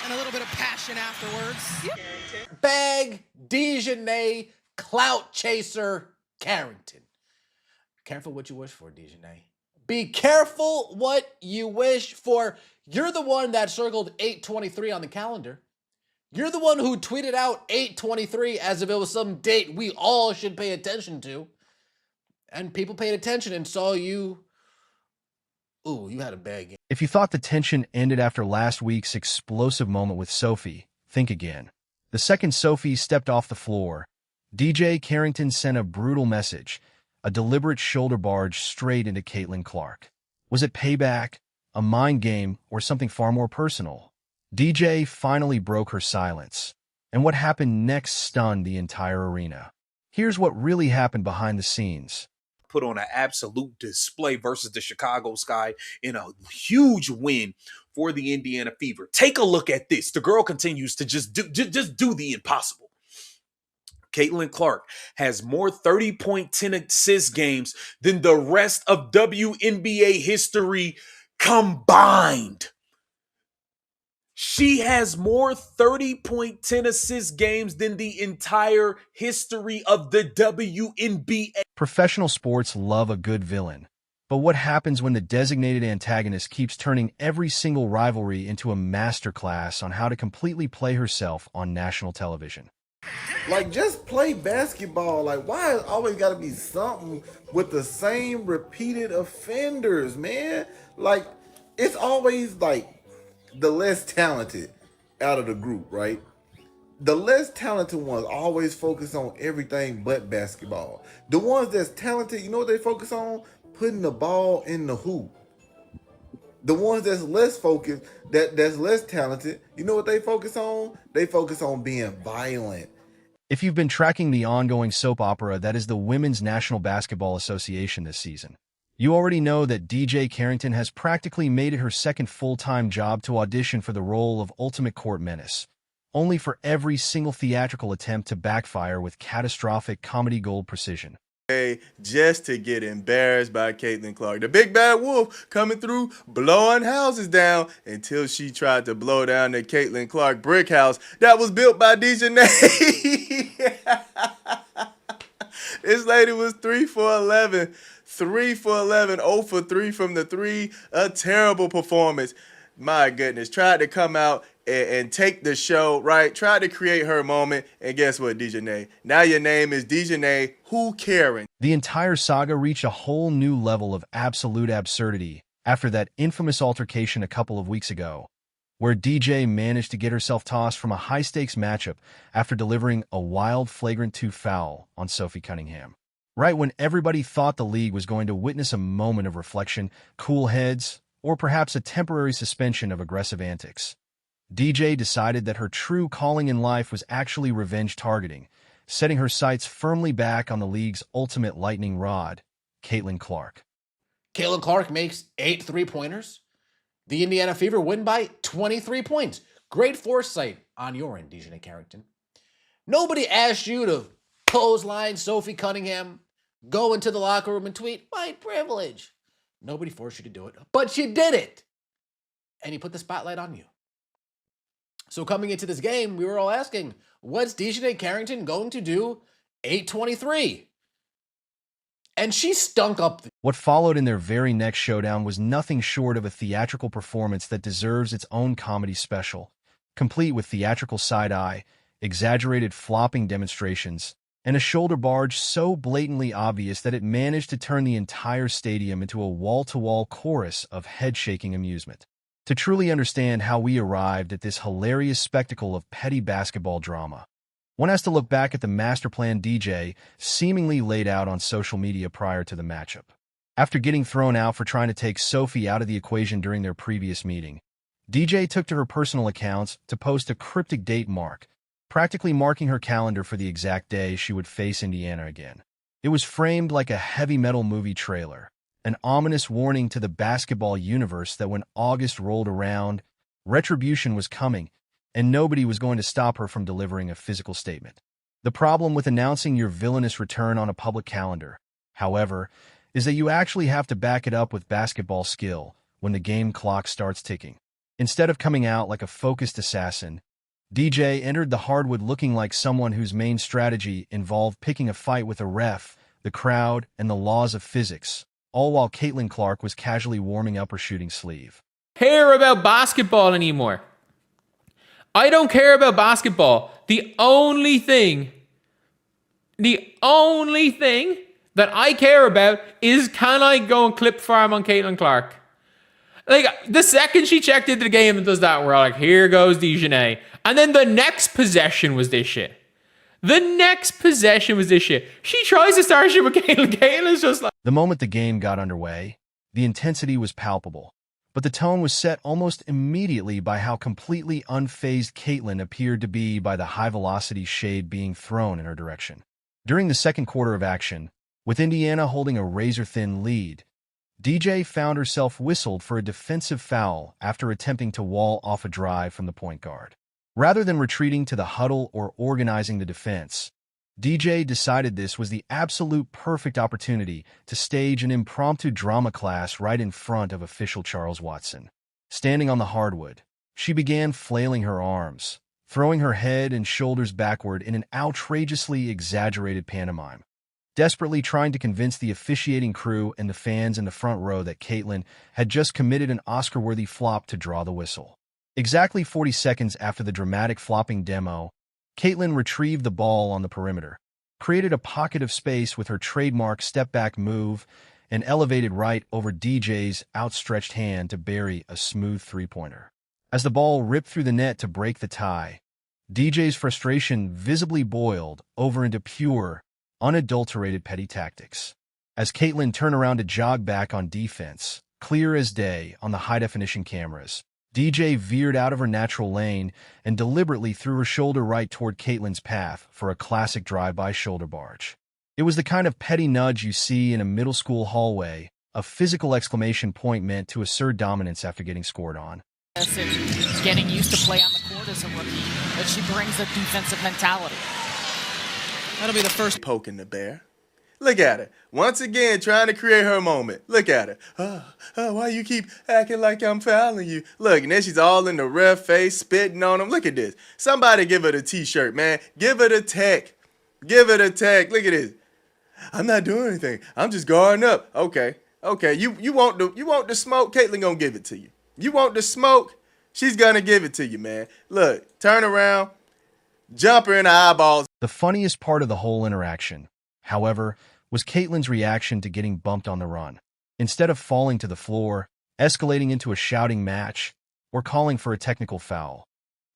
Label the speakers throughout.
Speaker 1: and a little bit of passion afterwards.
Speaker 2: Bag DiJonai clout chaser Carrington. Careful what you wish for, DiJonai. Be careful what you wish for. You're the one that circled 8/23 on the calendar. You're the one who tweeted out 8/23 as if it was some date we all should pay attention to. And people paid attention and saw you. Ooh, you had a bad game.
Speaker 3: If you thought the tension ended after last week's explosive moment with Sophie, think again. The second Sophie stepped off the floor, DiJonai Carrington sent a brutal message, a deliberate shoulder barge straight into Caitlin Clark. Was it payback, a mind game, or something far more personal? DiJonai finally broke her silence, and what happened next stunned the entire arena. Here's what really happened behind the scenes.
Speaker 4: Put on an absolute display versus the Chicago Sky in a huge win for the Indiana Fever. Take a look at this. The girl continues to just do the impossible. Caitlin Clark has more 30-point 10 assist games than the rest of WNBA history combined. She has more 30-point 10 assist games than the entire history of the WNBA.
Speaker 3: Professional sports love a good villain. But what happens when the designated antagonist keeps turning every single rivalry into a masterclass on how to completely play herself on national television?
Speaker 5: Like, just play basketball. Like, why is always got to be something with the same repeated offenders, man? Like, it's always like the less talented out of the group, right? The less talented ones always focus on everything but basketball. The ones that's talented, you know what they focus on? Putting the ball in the hoop. The ones that's less focused, that's less talented, you know what they focus on? They focus on being violent.
Speaker 3: If you've been tracking the ongoing soap opera that is the Women's National Basketball Association this season, you already know that DiJonai Carrington has practically made it her second full-time job to audition for the role of Ultimate Court Menace, only for every single theatrical attempt to backfire with catastrophic comedy gold precision.
Speaker 6: Just to get embarrassed by Caitlin Clark. The big bad wolf coming through, blowing houses down until she tried to blow down the Caitlin Clark brick house that was built by DiJonai. This lady was 3 for 11. 3 for 11, 0 for 3 from the 3. A terrible performance. My goodness. Tried to come out and take the show, right? Tried to create her moment. And guess what, DiJonai? Now your name is DiJonai Who Caring.
Speaker 3: The entire saga reached a whole new level of absolute absurdity after that infamous altercation a couple of weeks ago, where DiJonai managed to get herself tossed from a high-stakes matchup after delivering a wild flagrant 2 foul on Sophie Cunningham. Right when everybody thought the league was going to witness a moment of reflection, cool heads, or perhaps a temporary suspension of aggressive antics, DiJonai decided that her true calling in life was actually revenge targeting, setting her sights firmly back on the league's ultimate lightning rod, Caitlin Clark.
Speaker 2: Caitlin Clark makes 8 3-pointers. The Indiana Fever win by 23 points. Great foresight on your end, DiJonai Carrington. Nobody asked you to clothesline Sophie Cunningham, go into the locker room and tweet, white privilege. Nobody forced you to do it, but you did it. And he put the spotlight on you. So coming into this game, we were all asking, what's DiJonai Carrington going to do 8/23? And she stunk up.
Speaker 3: What followed in their very next showdown was nothing short of a theatrical performance that deserves its own comedy special, complete with theatrical side-eye, exaggerated flopping demonstrations, and a shoulder barge so blatantly obvious that it managed to turn the entire stadium into a wall-to-wall chorus of head-shaking amusement. To truly understand how we arrived at this hilarious spectacle of petty basketball drama, one has to look back at the master plan DiJonai seemingly laid out on social media prior to the matchup. After getting thrown out for trying to take Sophie out of the equation during their previous meeting, DiJonai took to her personal accounts to post a cryptic date mark, practically marking her calendar for the exact day she would face Indiana again. It was framed like a heavy metal movie trailer, an ominous warning to the basketball universe that when August rolled around, retribution was coming, and nobody was going to stop her from delivering a physical statement. The problem with announcing your villainous return on a public calendar, however, is that you actually have to back it up with basketball skill when the game clock starts ticking. Instead of coming out like a focused assassin, DJ entered the hardwood looking like someone whose main strategy involved picking a fight with a ref, the crowd, and the laws of physics, all while Caitlin Clark was casually warming up her shooting sleeve.
Speaker 7: Care about basketball anymore. I don't care about basketball. The only thing that I care about is, can I go and clip farm on Caitlin Clark? Like, the second she checked into the game and does that, we're all like, here goes DiJonai. And then the next possession was this shit. She tries to start shit with Caitlin. Caitlin's just like...
Speaker 3: The moment the game got underway, the intensity was palpable, but the tone was set almost immediately by how completely unfazed Caitlin appeared to be by the high-velocity shade being thrown in her direction. During the second quarter of action, with Indiana holding a razor-thin lead, DJ found herself whistled for a defensive foul after attempting to wall off a drive from the point guard. Rather than retreating to the huddle or organizing the defense, DJ decided this was the absolute perfect opportunity to stage an impromptu drama class right in front of official Charles Watson. Standing on the hardwood, she began flailing her arms, throwing her head and shoulders backward in an outrageously exaggerated pantomime, desperately trying to convince the officiating crew and the fans in the front row that Caitlin had just committed an Oscar-worthy flop to draw the whistle. Exactly 40 seconds after the dramatic flopping demo, Caitlin retrieved the ball on the perimeter, created a pocket of space with her trademark step-back move, and elevated right over DJ's outstretched hand to bury a smooth three-pointer. As the ball ripped through the net to break the tie, DJ's frustration visibly boiled over into pure, unadulterated petty tactics. As Caitlin turned around to jog back on defense, clear as day on the high-definition cameras, DJ veered out of her natural lane and deliberately threw her shoulder right toward Caitlin's path for a classic drive-by shoulder barge. It was the kind of petty nudge you see in a middle school hallway, a physical exclamation point meant to assert dominance after getting scored on.
Speaker 8: Getting used to play on the court as a rookie, but she brings a defensive mentality.
Speaker 1: That'll be the first
Speaker 6: Poking the bear. Look at her. Once again, trying to create her moment. Look at her. Why you keep acting like I'm fouling you? Look, and then she's all in the ref face, spitting on him. Look at this. Somebody give her the t-shirt, man. Give her the tech. Give her the tech. Look at this. I'm not doing anything. I'm just guarding up. Okay. You want the smoke? Caitlin gonna give it to you. You want the smoke? She's gonna give it to you, man. Look, turn around, jump her in the eyeballs.
Speaker 3: The funniest part of the whole interaction, however, was Caitlin's reaction to getting bumped on the run. Instead of falling to the floor, escalating into a shouting match, or calling for a technical foul,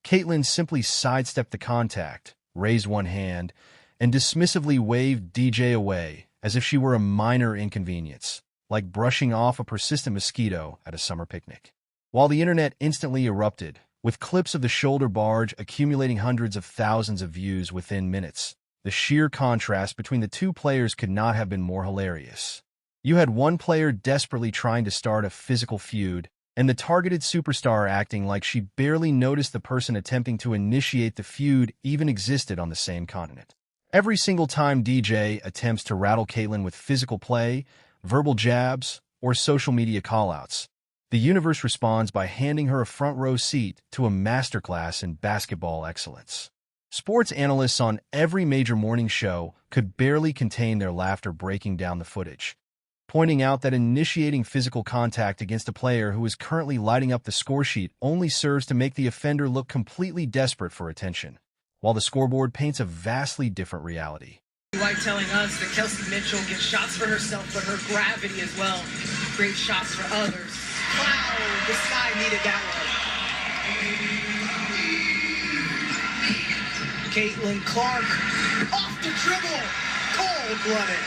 Speaker 3: Caitlin simply sidestepped the contact, raised one hand, and dismissively waved DJ away as if she were a minor inconvenience, like brushing off a persistent mosquito at a summer picnic. While the internet instantly erupted, with clips of the shoulder barge accumulating hundreds of thousands of views within minutes, the sheer contrast between the two players could not have been more hilarious. You had one player desperately trying to start a physical feud, and the targeted superstar acting like she barely noticed the person attempting to initiate the feud even existed on the same continent. Every single time DJ attempts to rattle Caitlin with physical play, verbal jabs, or social media callouts, the universe responds by handing her a front-row seat to a masterclass in basketball excellence. Sports analysts on every major morning show could barely contain their laughter breaking down the footage, pointing out that initiating physical contact against a player who is currently lighting up the scoresheet only serves to make the offender look completely desperate for attention, while the scoreboard paints a vastly different reality.
Speaker 9: White telling us that Kelsey Mitchell gets shots for herself, but her gravity as well creates shots for others. Wow, the sky needed that one. Caitlin Clark off the dribble, cold-blooded.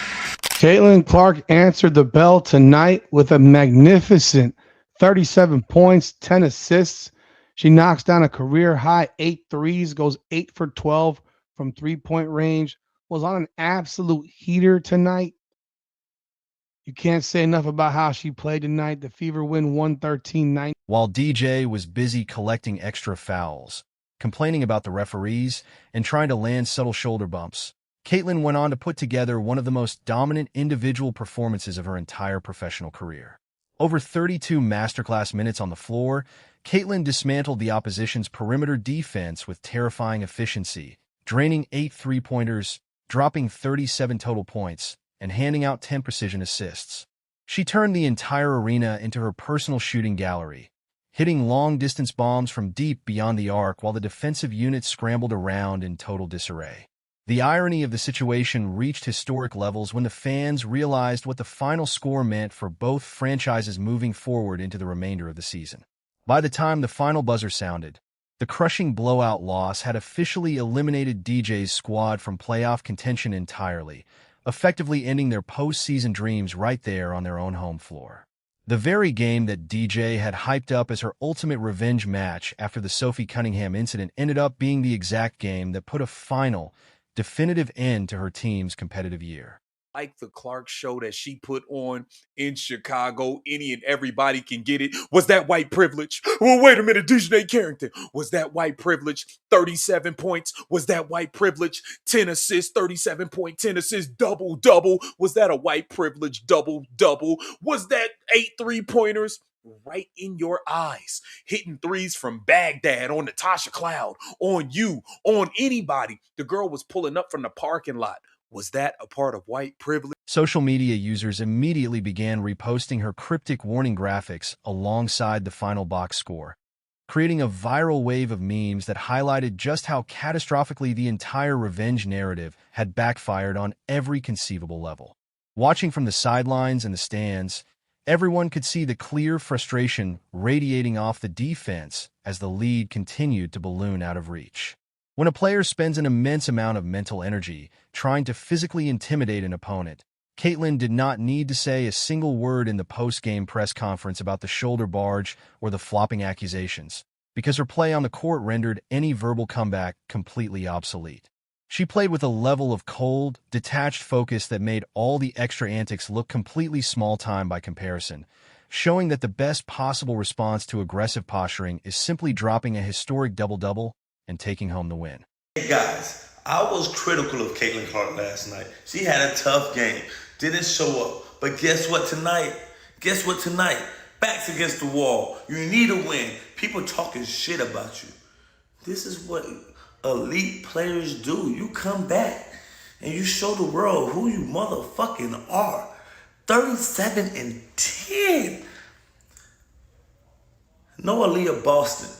Speaker 10: Caitlin Clark answered the bell tonight with a magnificent 37 points, 10 assists. She knocks down a career-high 8 threes, goes 8 for 12 from three-point range, was on an absolute heater tonight. You can't say enough about how she played tonight. The Fever win 113-90.
Speaker 3: While DJ was busy collecting extra fouls, complaining about the referees, and trying to land subtle shoulder bumps, Caitlin went on to put together one of the most dominant individual performances of her entire professional career. Over 32 masterclass minutes on the floor, Caitlin dismantled the opposition's perimeter defense with terrifying efficiency, draining 8 three-pointers, dropping 37 total points, and handing out 10 precision assists. She turned the entire arena into her personal shooting gallery, hitting long-distance bombs from deep beyond the arc while the defensive unit scrambled around in total disarray. The irony of the situation reached historic levels when the fans realized what the final score meant for both franchises moving forward into the remainder of the season. By the time the final buzzer sounded, the crushing blowout loss had officially eliminated DJ's squad from playoff contention entirely, effectively ending their postseason dreams right there on their own home floor. The very game that DJ had hyped up as her ultimate revenge match after the Sophie Cunningham incident ended up being the exact game that put a final, definitive end to her team's competitive year.
Speaker 4: Like the Clark show that she put on in Chicago, any and everybody can get it. Was that white privilege? Well, wait a minute, DiJonai Carrington. Was that white privilege? 37 points. Was that white privilege? 10 assists, 37 point, 10 assists, double-double. Was that a white privilege double-double? Was that 8 3-pointers? Right in your eyes, hitting threes from Baghdad on Natasha Cloud, on you, on anybody. The girl was pulling up from the parking lot. Was that a part of white privilege?
Speaker 3: Social media users immediately began reposting her cryptic warning graphics alongside the final box score, creating a viral wave of memes that highlighted just how catastrophically the entire revenge narrative had backfired on every conceivable level. Watching from the sidelines and the stands, everyone could see the clear frustration radiating off the defense as the lead continued to balloon out of reach. When a player spends an immense amount of mental energy trying to physically intimidate an opponent, Caitlin did not need to say a single word in the post-game press conference about the shoulder barge or the flopping accusations, because her play on the court rendered any verbal comeback completely obsolete. She played with a level of cold, detached focus that made all the extra antics look completely small-time by comparison, showing that the best possible response to aggressive posturing is simply dropping a historic double-double and taking home the win.
Speaker 11: Hey guys, I was critical of Caitlin Clark last night. She had a tough game, didn't show up. But guess what tonight? Backs against the wall. You need a win. People talking shit about you. This is what elite players do. You come back and you show the world who you motherfucking are. 37-10. No Aaliyah Boston.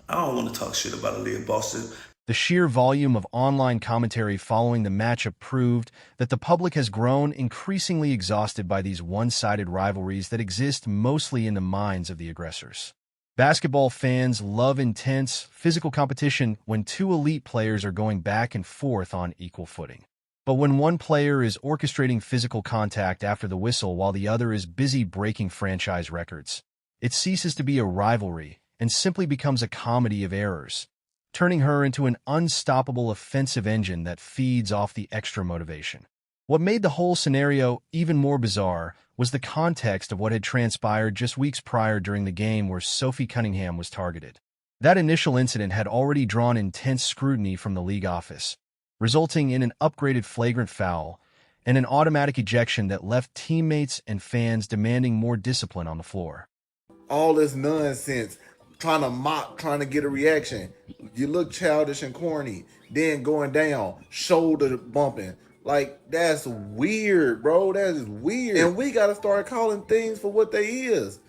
Speaker 11: I don't want to talk shit about Aaliyah Boston.
Speaker 3: The sheer volume of online commentary following the matchup proved that the public has grown increasingly exhausted by these one-sided rivalries that exist mostly in the minds of the aggressors. Basketball fans love intense, physical competition when two elite players are going back and forth on equal footing. But when one player is orchestrating physical contact after the whistle while the other is busy breaking franchise records, it ceases to be a rivalry and simply becomes a comedy of errors, turning her into an unstoppable offensive engine that feeds off the extra motivation. What made the whole scenario even more bizarre was the context of what had transpired just weeks prior during the game where Sophie Cunningham was targeted. That initial incident had already drawn intense scrutiny from the league office, resulting in an upgraded flagrant foul and an automatic ejection that left teammates and fans demanding more discipline on the floor.
Speaker 5: All this nonsense, trying to mock, trying to get a reaction. You look childish and corny. Then going down, shoulder bumping. Like, that's weird, bro. That is weird. And we got to start calling things for what they is.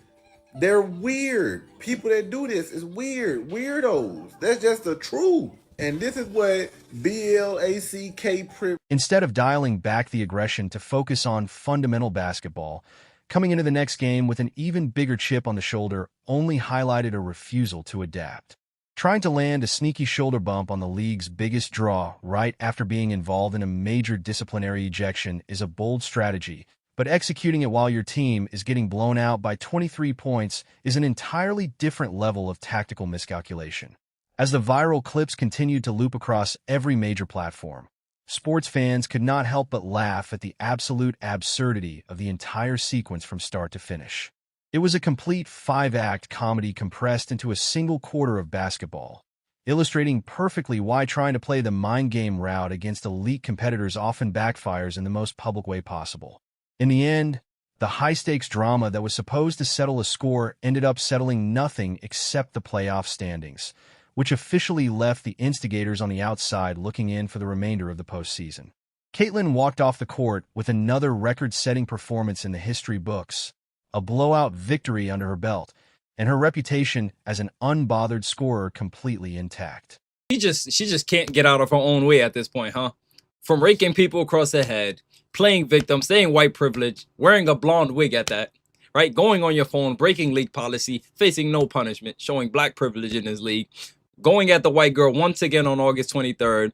Speaker 5: They're weird. People that do this is weird. Weirdos. That's just the truth. And this is what BLACK
Speaker 3: Instead of dialing back the aggression to focus on fundamental basketball, coming into the next game with an even bigger chip on the shoulder only highlighted a refusal to adapt. Trying to land a sneaky shoulder bump on the league's biggest draw right after being involved in a major disciplinary ejection is a bold strategy, but executing it while your team is getting blown out by 23 points is an entirely different level of tactical miscalculation. As the viral clips continued to loop across every major platform, sports fans could not help but laugh at the absolute absurdity of the entire sequence from start to finish. It was a complete 5-act comedy compressed into a single quarter of basketball, illustrating perfectly why trying to play the mind game route against elite competitors often backfires in the most public way possible. In the end, The high-stakes drama that was supposed to settle a score ended up settling nothing except the playoff standings, which officially left the instigators on the outside looking in for the remainder of the postseason. Caitlin walked off the court with another record-setting performance in the history books, a blowout victory under her belt, and her reputation as an unbothered scorer completely intact.
Speaker 12: She just can't get out of her own way at this point, huh? From raking people across the head, playing victim, staying white privilege, wearing a blonde wig at that, right? Going on your phone, breaking league policy, facing no punishment, showing black privilege in this league, going at the white girl once again on August 23rd.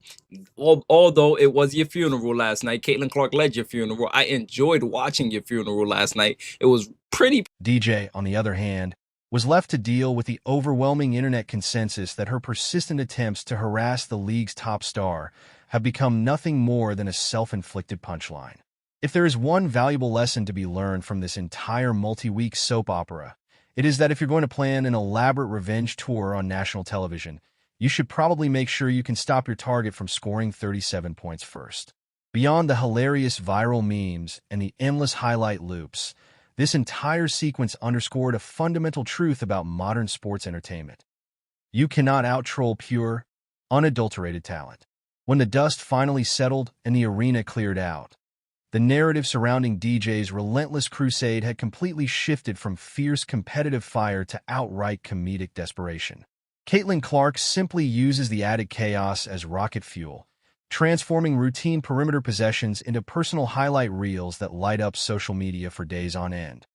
Speaker 12: Although it was your funeral last night, Caitlin Clark led your funeral. I enjoyed watching your funeral last night. It was pretty.
Speaker 3: DJ, on the other hand, was left to deal with the overwhelming internet consensus that her persistent attempts to harass the league's top star have become nothing more than a self-inflicted punchline. If there is one valuable lesson to be learned from this entire multi-week soap opera, it is that if you're going to plan an elaborate revenge tour on national television, you should probably make sure you can stop your target from scoring 37 points first. Beyond the hilarious viral memes and the endless highlight loops, this entire sequence underscored a fundamental truth about modern sports entertainment. You cannot out-troll pure, unadulterated talent. When the dust finally settled and the arena cleared out, the narrative surrounding DJ's relentless crusade had completely shifted from fierce competitive fire to outright comedic desperation. Caitlin Clark simply uses the added chaos as rocket fuel, transforming routine perimeter possessions into personal highlight reels that light up social media for days on end.